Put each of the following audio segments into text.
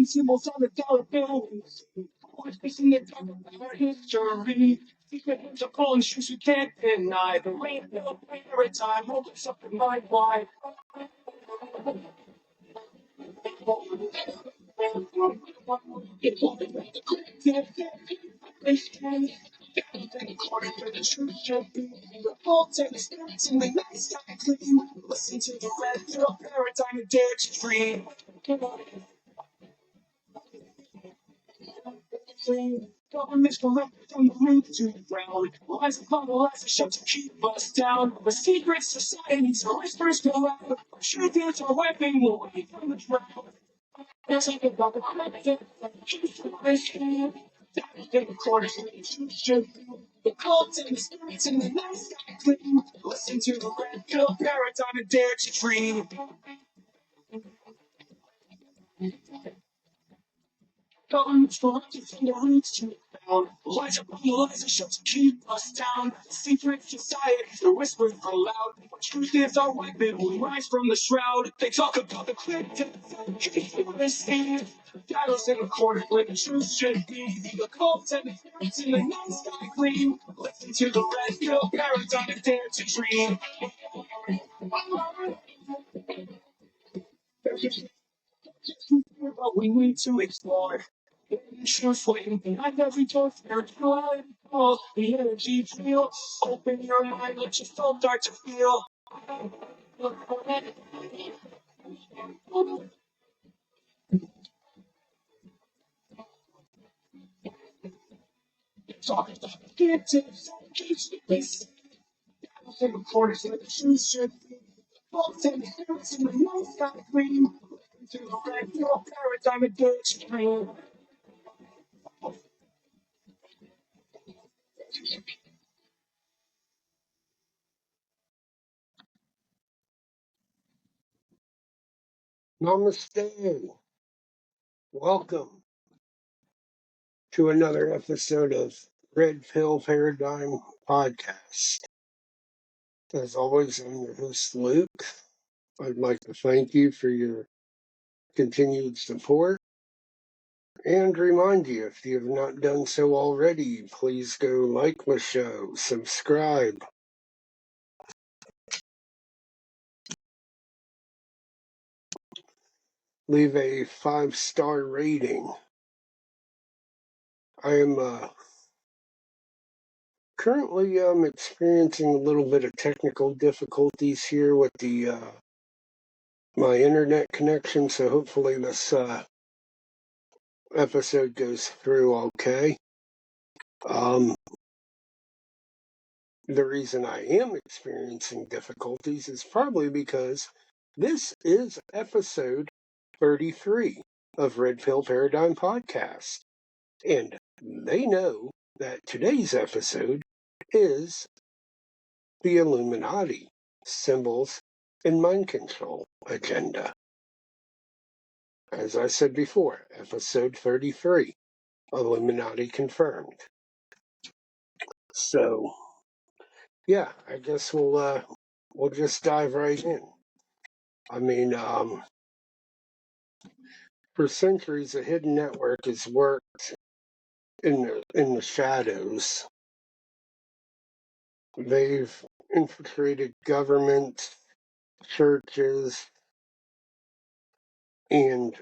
Symbols on the dollar bills. Always facing it from our history. Secret hands are pulling shoes we can't deny. The rain fell every time. Hold us up in my wide. Listen to the red pill paradigm and dare to dream. Government's corrupt from the roof to the ground. Lies upon the lies are shut to keep us down. The secret societies are whispers go out. Truth is our weapon, we'll wait from the drought. There's something about the climate, choose to listen. In the corners of the future, the cults and the spirits in the night sky clean. Listen to the red pill paradigm and dare to dream. Government's corrupted from the roots to the ground. Lies upon the lies are shut to keep us down. Secret societies, the whispers are loud. But truth is our weapon, we rise from the shroud. They talk about the clip to the stand. Shadows in the corner where the truth should be. The cults and the spirits in the night sky clean. Listen to the red pill paradigm and dare to dream. But we need to explore. Truth waiting behind every door, spirituality calls, the energy feel. Open your mind, let your soul start to feel. Talk about get to this. In the corners where the truth should be. Bolts and spirits in the night sky clean. To the red pill paradigm and dare to dream. Namaste. Welcome to another episode of Red Pill Paradigm Podcast. As always, I'm your host, Luke. I'd like to thank you for your continued support and remind you, if you have not done so already, please go like my show, subscribe. Leave a 5-star rating. I am currently experiencing a little bit of technical difficulties here with the my internet connection, so hopefully this episode goes through okay. The reason I am experiencing difficulties is probably because this is episode 33 of Red Pill Paradigm Podcast. And they know that today's episode is the Illuminati symbols and mind control agenda. As I said before, episode 33, Illuminati confirmed. So, yeah, I guess we'll just dive right in. I mean, for centuries, a hidden network has worked in the shadows. They've infiltrated government, churches, and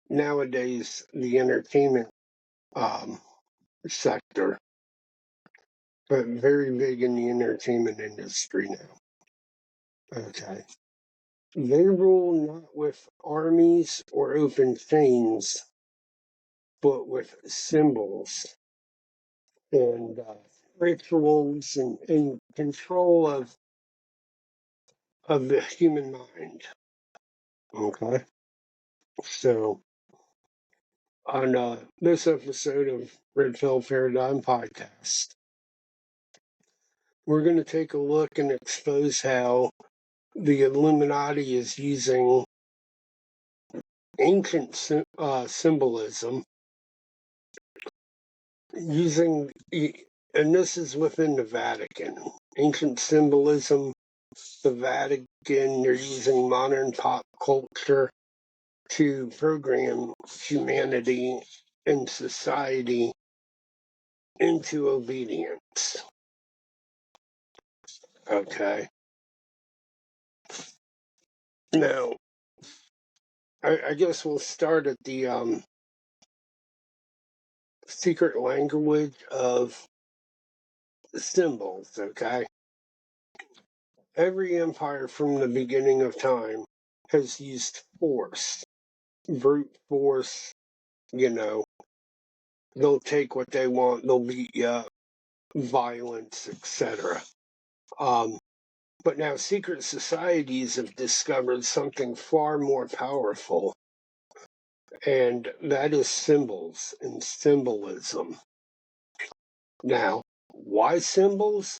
nowadays the entertainment sector, but very big in the entertainment industry now. Okay. They rule not with armies or open chains, but with symbols and rituals and control of the human mind. Okay. So, on this episode of Red Pill Paradigm Podcast, we're going to take a look and expose how the Illuminati is using ancient symbolism, and this is within the Vatican. ancient symbolism, the Vatican. They're using modern pop culture to program humanity and society into obedience. Okay. Now, I guess we'll start at the secret language of symbols, okay? Every empire from the beginning of time has used force, brute force, you know. They'll take what they want, they'll beat you up, violence, etc. But now secret societies have discovered something far more powerful, and that is symbols and symbolism. Now, why symbols?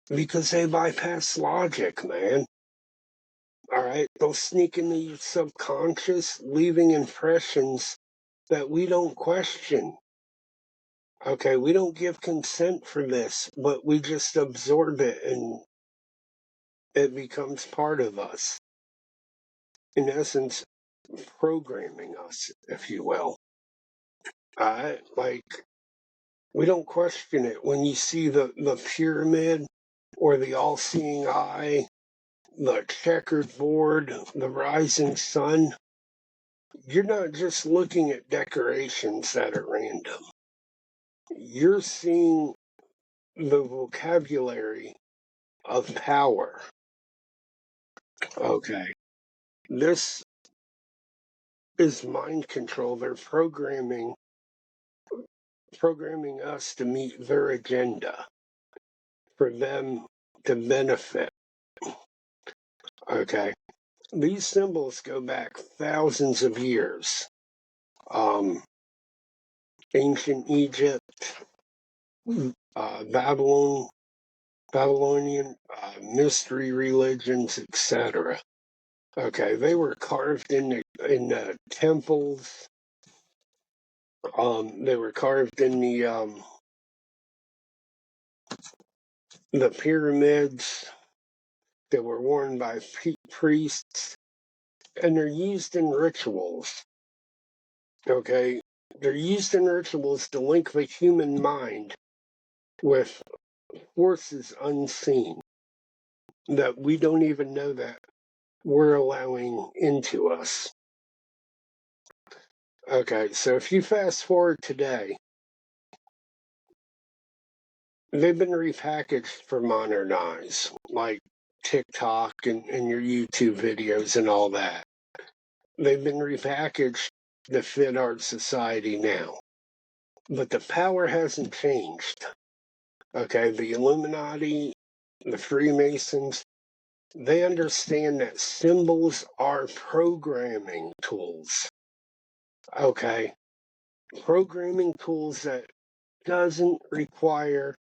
Because they bypass logic, man. All right, they'll sneak into your subconscious, leaving impressions that we don't question. Okay, we don't give consent for this, but we just absorb it and it becomes part of us. In essence, programming us, if you will. Like, we don't question it. When you see the pyramid or the all-seeing eye, the checkered board, the rising sun, you're not just looking at decorations that are random. You're seeing the vocabulary of power. Okay. This is mind control. They're programming us to meet their agenda for them to benefit. Okay. These symbols go back thousands of years. Ancient Egypt, Babylonian mystery religions, etc. Okay, they were carved in the temples. They were carved in the pyramids. They were worn by priests, and they're used in rituals. Okay, they're used in rituals to link the human mind with forces unseen that we don't even know that we're allowing into us. Okay, so if you fast forward today, they've been repackaged for modern eyes, like TikTok and your YouTube videos and all that. They've been repackaged to fit our society now. But the power hasn't changed. Okay, the Illuminati, the Freemasons, they understand that symbols are programming tools. Okay, programming tools that doesn't require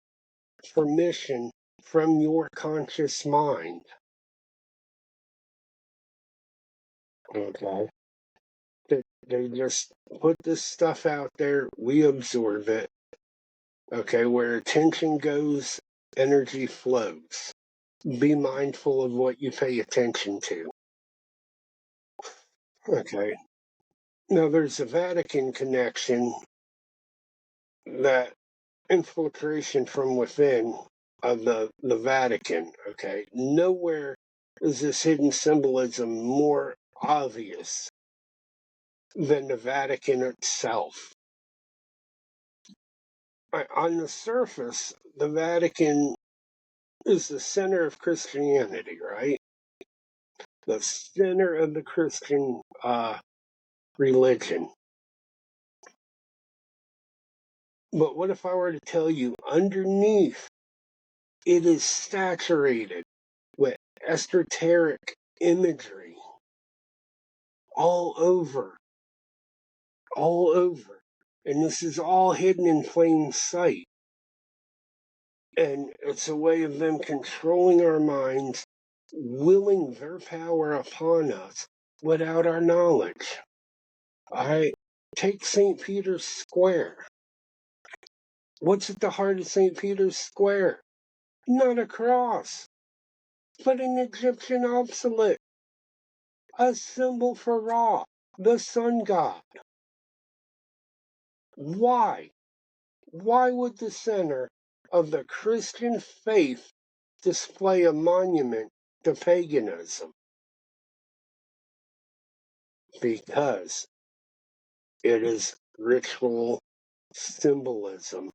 permission from your conscious mind. Okay. They just put this stuff out there, we absorb it. Okay, where attention goes, energy flows. Be mindful of what you pay attention to. Okay. Now there's a Vatican connection, that infiltration from within of the Vatican. Okay. Nowhere is this hidden symbolism more obvious than the Vatican itself. On the surface, the Vatican is the center of Christianity, right? The center of the Christian religion. But what if I were to tell you underneath it is saturated with esoteric imagery all over, all over. And this is all hidden in plain sight. And it's a way of them controlling our minds, willing their power upon us without our knowledge. I take St. Peter's Square. What's at the heart of St. Peter's Square? not a cross, but an Egyptian obsolete, a symbol for Ra, the sun god. Why? Why would the center of the Christian faith display a monument to paganism? Because it is ritual symbolism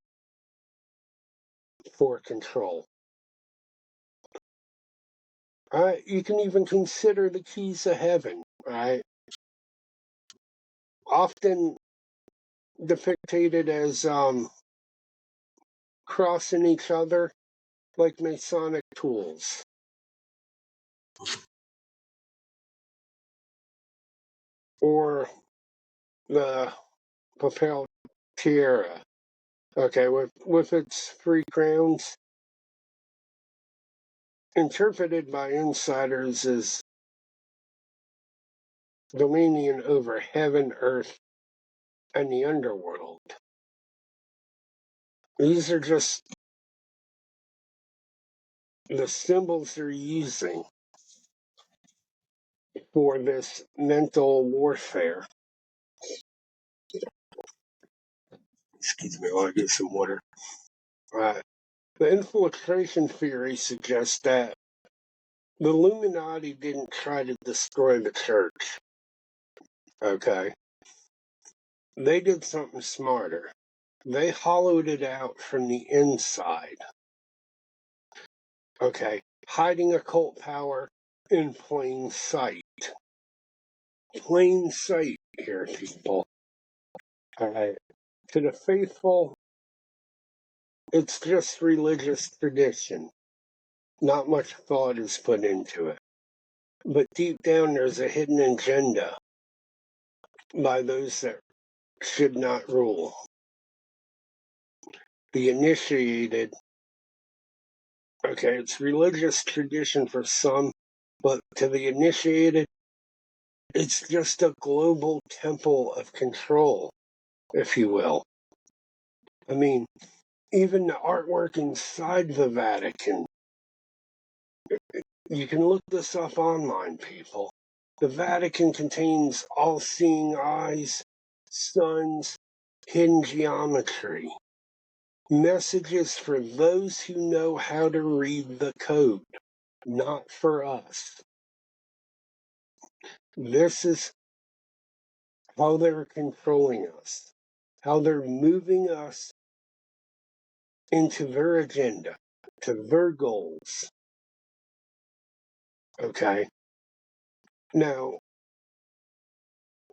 for control. You can even consider the keys of heaven, right? Often depicted as crossing each other like Masonic tools. Or the papal tiara, okay, with its three crowns, interpreted by insiders as dominion over heaven, earth, and the underworld. These are just the symbols they're using for this mental warfare. Excuse me while I get some water. The infiltration theory suggests that the Illuminati didn't try to destroy the church. Okay. They did something smarter. They hollowed it out from the inside. Okay. Hiding occult power in plain sight. Plain sight here, people. Alright. To the faithful, it's just religious tradition. Not much thought is put into it. But deep down, there's a hidden agenda by those that should not rule. The initiated, okay, it's religious tradition for some, but to the initiated, it's just a global temple of control, if you will. I mean, even the artwork inside the Vatican, you can look this up online, people. The Vatican contains all-seeing eyes, suns, hidden geometry, messages for those who know how to read the code, not for us. This is how they're controlling us, how they're moving us into their agenda, to their goals. Okay? Now,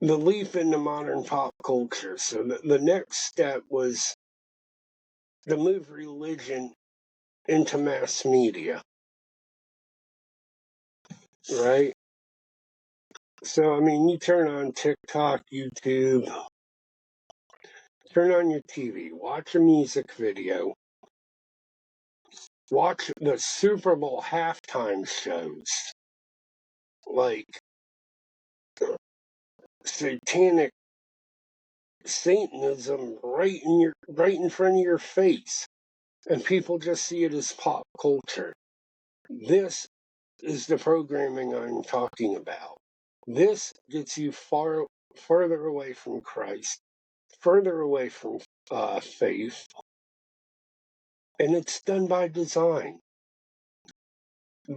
the leap into modern pop culture. So the next step was to move religion into mass media. Right? So, I mean, you turn on TikTok, YouTube, turn on your TV, watch a music video, watch the Super Bowl halftime shows, like satanic Satanism right in front of your face, and people just see it as pop culture. This is the programming I'm talking about. This gets you further away from Christ, further away from faith, and it's done by design.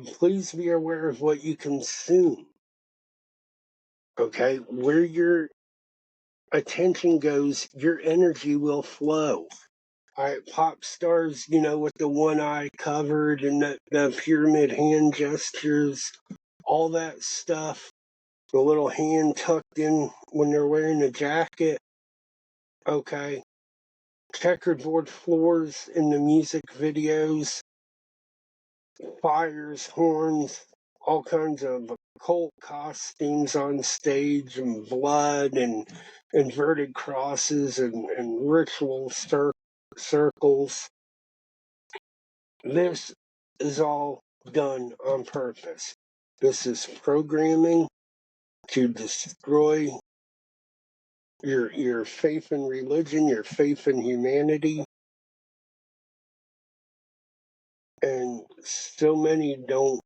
Please be aware of what you consume. Okay, where your attention goes, your energy will flow. All right, pop stars, with the one eye covered and the pyramid hand gestures, all that stuff, the little hand tucked in when they're wearing a jacket. Okay, checkerboard floors in the music videos, fires, horns, all kinds of occult costumes on stage, and blood and inverted crosses and ritual circles. This is all done on purpose. This is programming to destroy your faith in religion, your faith in humanity, and so many don't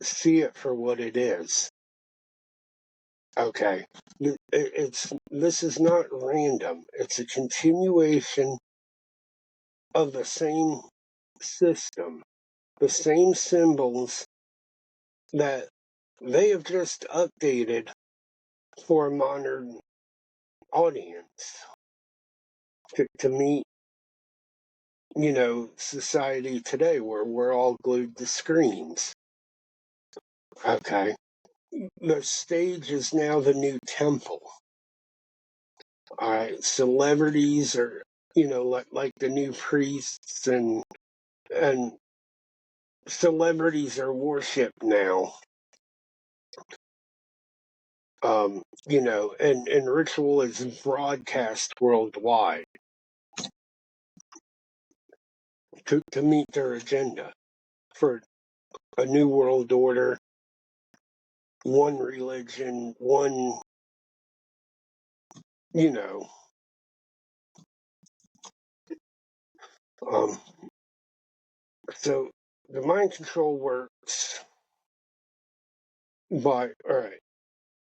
see it for what it is. Okay, this is not random. It's a continuation of the same system, the same symbols that they have just updated for a modern audience to meet, society today where we're all glued to screens. Okay. The stage is now the new temple. All right. Celebrities are, like the new priests and celebrities are worshipped now. And ritual is broadcast worldwide to meet their agenda for a new world order, one religion, one, you know, um, so the mind control works by, all right,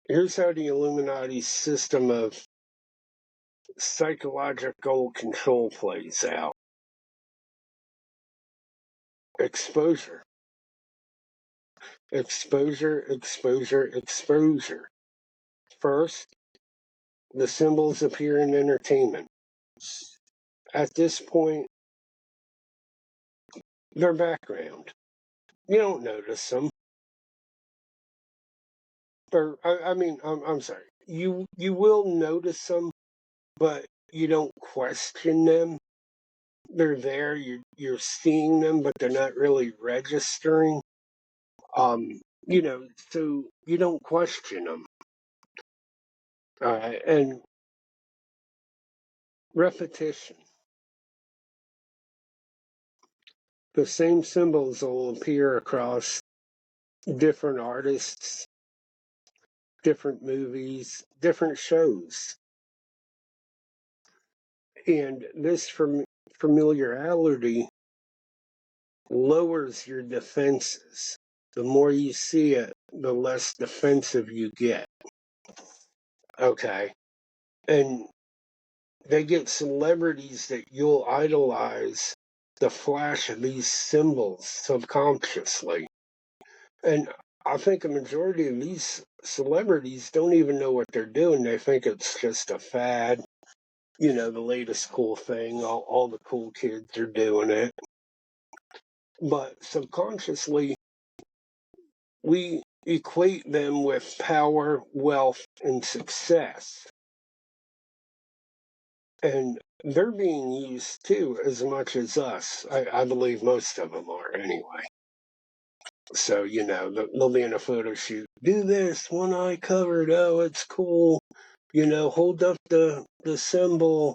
here's how the Illuminati system of psychological control plays out. Exposure, exposure, exposure, exposure. First, the symbols appear in entertainment. At this point, they're background. You don't notice them. Or, I'm sorry. You will notice them, but you don't question them. They're there. You're seeing them, but they're not really registering. So you don't question them. And repetition. The same symbols will appear across different artists, different movies, different shows. And this familiarity lowers your defenses. The more you see it, the less defensive you get. Okay. And they get celebrities that you'll idolize the flash of these symbols subconsciously. And I think a majority of these celebrities don't even know what they're doing. They think it's just a fad, the latest cool thing. All the cool kids are doing it. But subconsciously, we equate them with power, wealth, and success. And they're being used too as much as us. I believe most of them are anyway. So, they'll be in a photo shoot. Do this, one eye covered. Oh, it's cool. Hold up the symbol,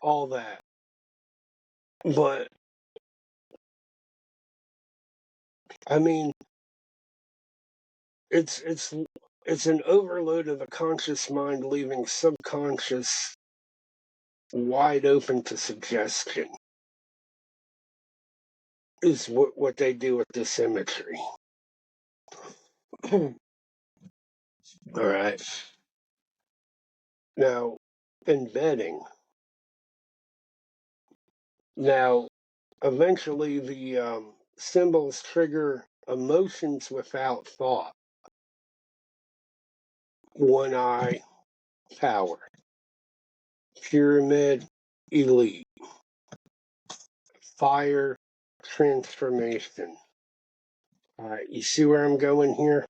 all that. But, I mean, it's an overload of the conscious mind, leaving subconscious wide open to suggestion. Is what they do with this imagery. All right. Now, embedding. Now, eventually the symbols trigger emotions without thought. One eye, power. Pyramid, elite. Fire, transformation. All right, you see where I'm going here?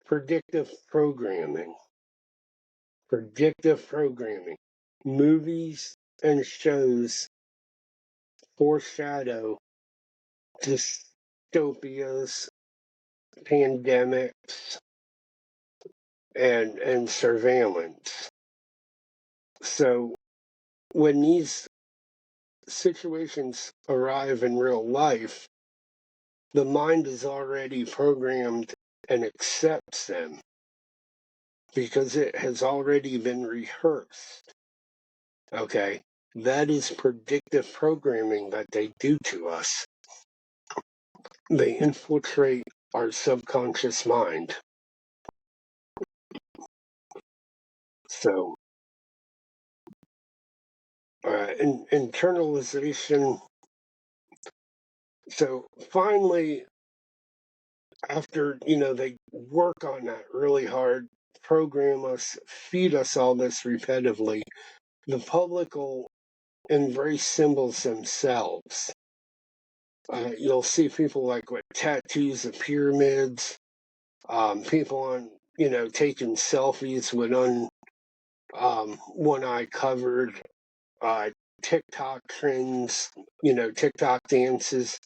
Predictive programming. Predictive programming. Movies and shows foreshadow dystopias, pandemics, and surveillance. So when these situations arrive in real life, the mind is already programmed and accepts them because it has already been rehearsed. Okay, that is predictive programming that they do to us. They infiltrate our subconscious mind. So, internalization. So finally, after, they work on that really hard, program us, feed us all this repetitively, the public will embrace symbols themselves. You'll see people like with tattoos of pyramids, people on, taking selfies with one eye covered, uh, TikTok trends, TikTok dances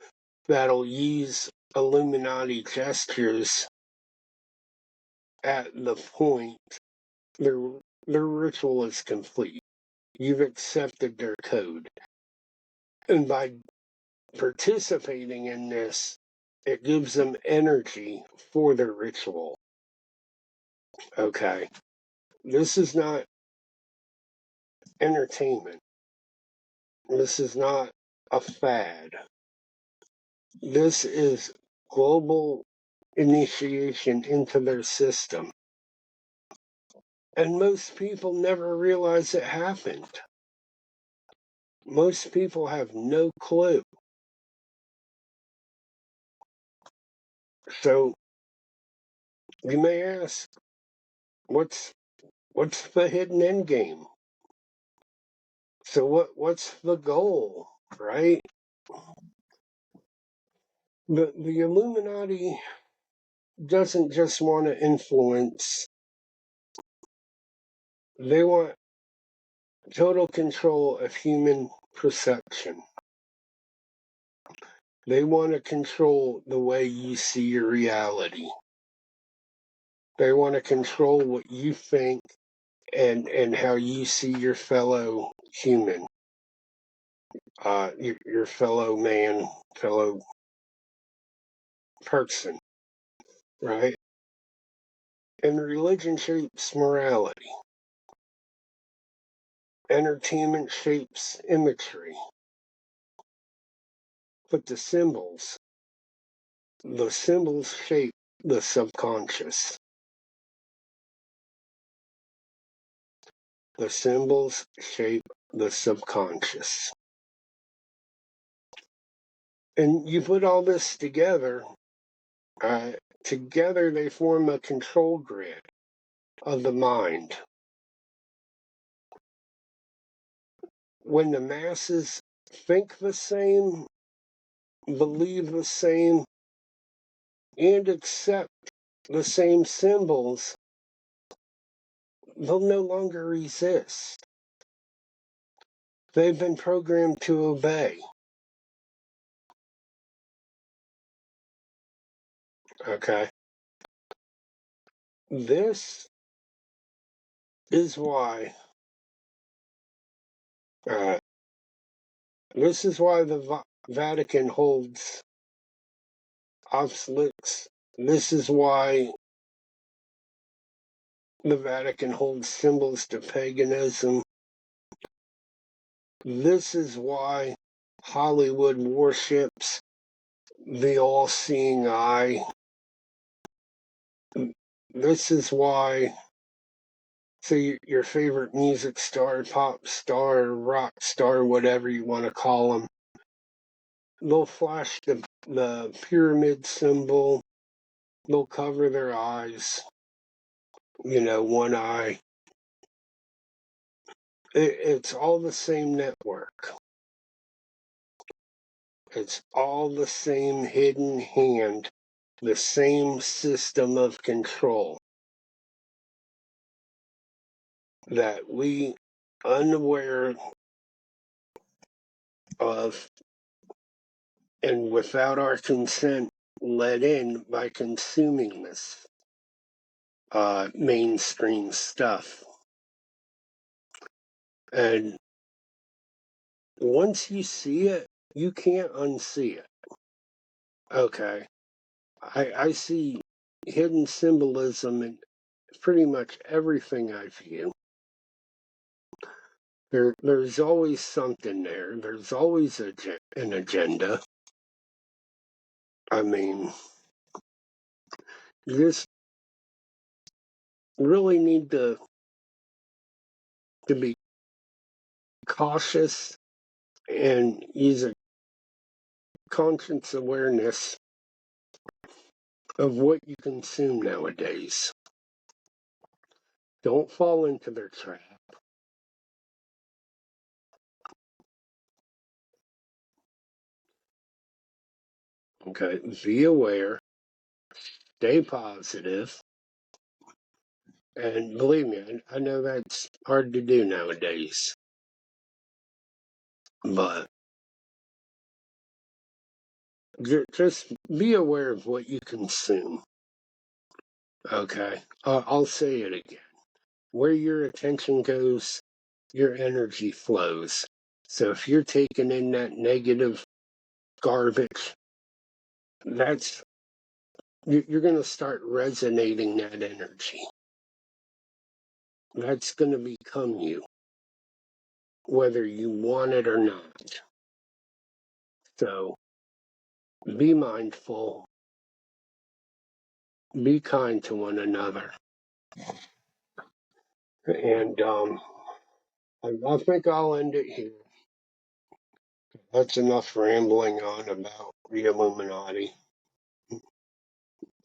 that'll use Illuminati gestures at the point their their ritual is complete. You've accepted their code. And by participating in this, it gives them energy for their ritual. Okay. This is not entertainment. This is not a fad. This is global initiation into their system. And most people never realize it happened. Most people have no clue. So you may ask, what's the hidden end game? So what's the goal, right? The Illuminati doesn't just want to influence, they want total control of human perception. They want to control the way you see your reality. They want to control what you think and how you see your fellow human, your fellow man, fellow person, right? And religion shapes morality. Entertainment shapes imagery. But the symbols shape the subconscious. The symbols shape the subconscious. And you put all this together, together they form a control grid of the mind. When the masses think the same, believe the same, and accept the same symbols, they'll no longer resist. They've been programmed to obey. Okay. This is why uh, the Vatican holds obsolete. This is why the Vatican holds symbols to paganism. This is why Hollywood worships the all-seeing eye. This is why, say, your favorite music star, pop star, rock star, whatever you want to call them, they'll flash the pyramid symbol, they'll cover their eyes, one eye. It's all the same network. It's all the same hidden hand, the same system of control that we, unaware of and without our consent, let in by consuming this mainstream stuff. And once you see it, you can't unsee it. Okay. I see hidden symbolism in pretty much everything I view. There's always something there. There's always an agenda. I mean, you just really need to be cautious and use a conscious awareness of what you consume nowadays. Don't fall into their trap. Okay, be aware, stay positive, and believe me, I know that's hard to do nowadays, but just be aware of what you consume. Okay, I'll say it again. Where your attention goes, your energy flows. So if you're taking in that negative garbage, that's you're going to start resonating that energy. That's going to become you, whether you want it or not. So be mindful, be kind to one another. And I think I'll end it here. That's enough rambling on about the Illuminati.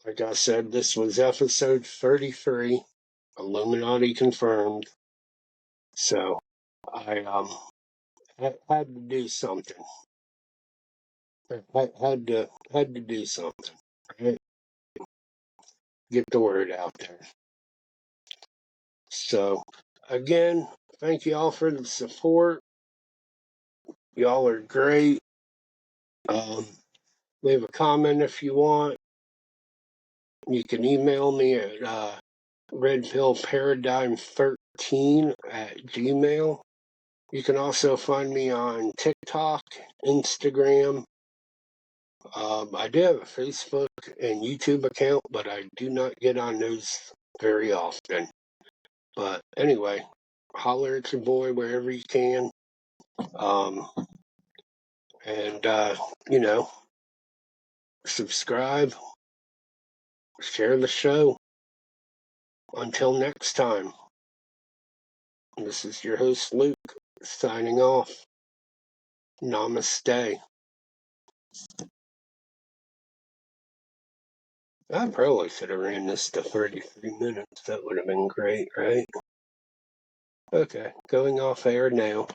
Like I said, this was episode 33, Illuminati confirmed. So I had to do something. I had to do something. Right? Get the word out there. So again, thank you all for the support. Y'all are great. Leave a comment if you want. You can email me at redpillparadigm13@gmail. You can also find me on TikTok, Instagram. I do have a Facebook and YouTube account, but I do not get on those very often. But anyway, holler at your boy wherever you can. And, subscribe, share the show. Until next time, this is your host, Luke, signing off. Namaste. I probably should have ran this to 33 minutes. That would have been great, right? Okay, going off air now.